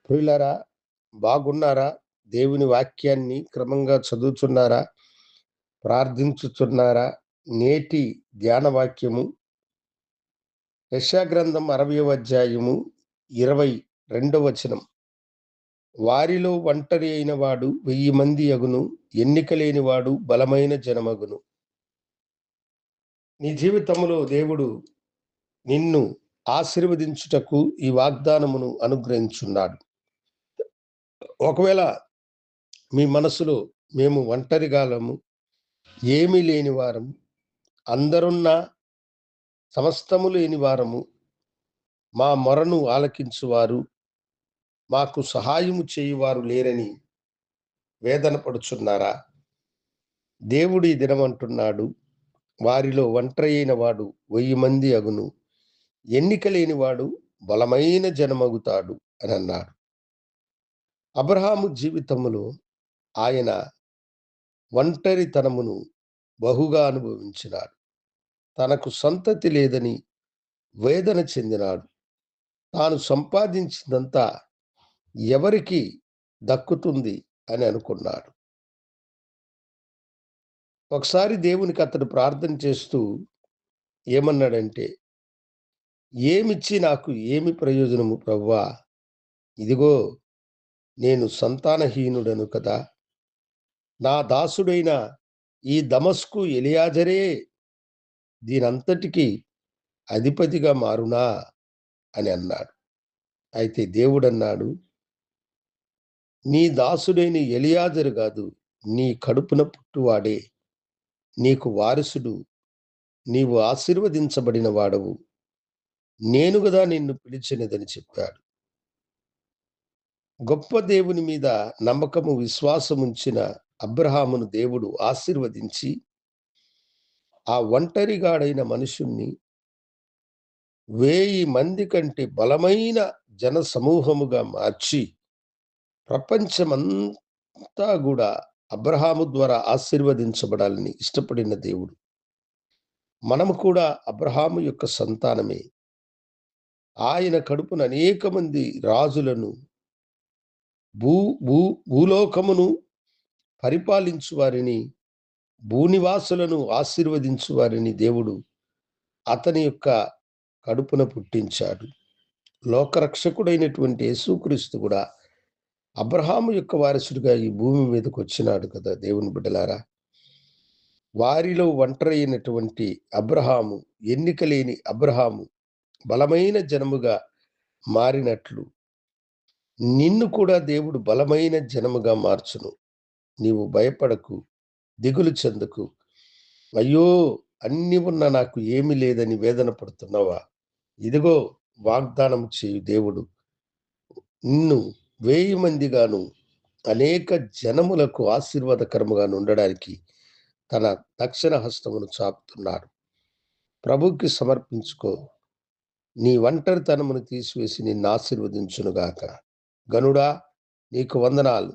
ప్రియులారా, బాగున్నారా? దేవుని వాక్యాన్ని క్రమంగా చదువుతున్నారా? ప్రార్థించుచున్నారా? నేటి ధ్యాన వాక్యము యెషయా గ్రంథం 60వ అధ్యాయము 22వ వచనం. వారిలో ఒంటరి అయిన వాడు 1000 మంది అగును, ఎన్నిక లేనివాడు బలమైన జనమగును. నీ జీవితంలో దేవుడు నిన్ను ఆశీర్వదించుటకు ఈ వాగ్దానమును అనుగ్రహించున్నాడు. ఒకవేళ మీ మనసులో మేము ఒంటరిగాలము, ఏమీ లేని వారము, అందరున్న సమస్తము లేని వారము, మా మొరను ఆలకించువారు, మాకు సహాయము చేయువారు లేరని వేదన పడుచున్నారా? దేవుడు ఈ దినమంటున్నాడు, వారిలో ఒంటరి అయిన వాడు 1000 మంది అగును, ఎన్నిక లేనివాడు బలమైన జనమగుతాడు అని అన్నాడు. అబ్రహాము జీవితములో ఆయన ఒంటరితనమును బహుగా అనుభవించినాడు. తనకు సంతతి లేదని వేదన చెందినాడు. తాను సంపాదించిందంతా ఎవరికి దక్కుతుంది అని అనుకున్నాడు. ఒకసారి దేవునికి అతడు ప్రార్థన చేస్తూ ఏమన్నాడంటే, ఏమిచ్చి నాకు ఏమి ప్రయోజనము ప్రభువా? ఇదిగో నేను సంతానహీనుడను కదా. నా దాసుడైన ఈ దమస్కు ఎలియాజరే దీనంతటికి అధిపతిగా మారునా అని అన్నాడు. అయితే దేవుడన్నాడు, నీ దాసుడైన ఎలియాజరు కాదు, నీ కడుపున పుట్టువాడే నీకు వారసుడు. నీవు ఆశీర్వదించబడిన వాడవు. నేను గదా నిన్ను పిలిచినదని చెప్పాడు. గొప్ప దేవుని మీద నమ్మకము, విశ్వాసముంచిన అబ్రహామును దేవుడు ఆశీర్వదించి ఆ ఒంటరిగాడైన మనుషుణ్ణి 1000 మంది కంటే బలమైన జన సమూహముగా మార్చి ప్రపంచమంతా కూడా అబ్రహాము ద్వారా ఆశీర్వదించబడాలని ఇష్టపడిన దేవుడు. మనము కూడా అబ్రహాము యొక్క సంతానమే. ఆయన కడుపున అనేక మంది రాజులను, భూ భూ భూలోకమును పరిపాలించు వారిని, భూనివాసులను ఆశీర్వదించు వారిని దేవుడు అతని యొక్క కడుపున పుట్టించాడు. లోకరక్షకుడైనటువంటి యేసుక్రీస్తు కూడా అబ్రహాము యొక్క వారసుడిగా ఈ భూమి మీదకి వచ్చినాడు కదా దేవుని బిడ్డలారా. వారిలో ఒంటరి అయినటువంటి అబ్రహాము, ఎన్నిక లేని అబ్రహాము బలమైన జనముగా మారినట్లు నిన్ను కూడా దేవుడు బలమైన జనముగా మార్చును. నీవు భయపడకు, దిగులు చెందకు. అయ్యో, అన్ని ఉన్న నాకు ఏమీ లేదని వేదన పడుతున్నావా? ఇదిగో వాగ్దానం చేయు దేవుడు నిన్ను 1000 మందిగాను అనేక జనములకు ఆశీర్వాదకరముగా ఉండడానికి తన దక్షిణ హస్తమును చాపుతున్నాడు. ప్రభువుకి సమర్పించుకో. నీ ఒంటరితనమును తీసివేసి నిన్ను ఆశీర్వదించునుగాక. గనుడా, నీకు వందనాలు.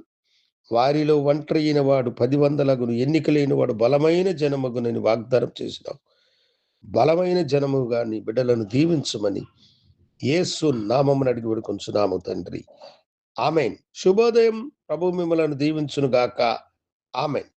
వారిలో ఒంటరి అయిన వాడు 10 వందలగును, ఎన్నిక లేని వాడు బలమైన జనమగునని వాగ్దానం చేసినావు. బలమైన జనముగా నీ బిడ్డలను దీవించమని యేసు నామమున అడిగి వేడుకొంచున్నాము తండ్రి. ఆమేన్. శుభోదయం. ప్రభు మిమ్మలను దీవించునుగాక. ఆమేన్.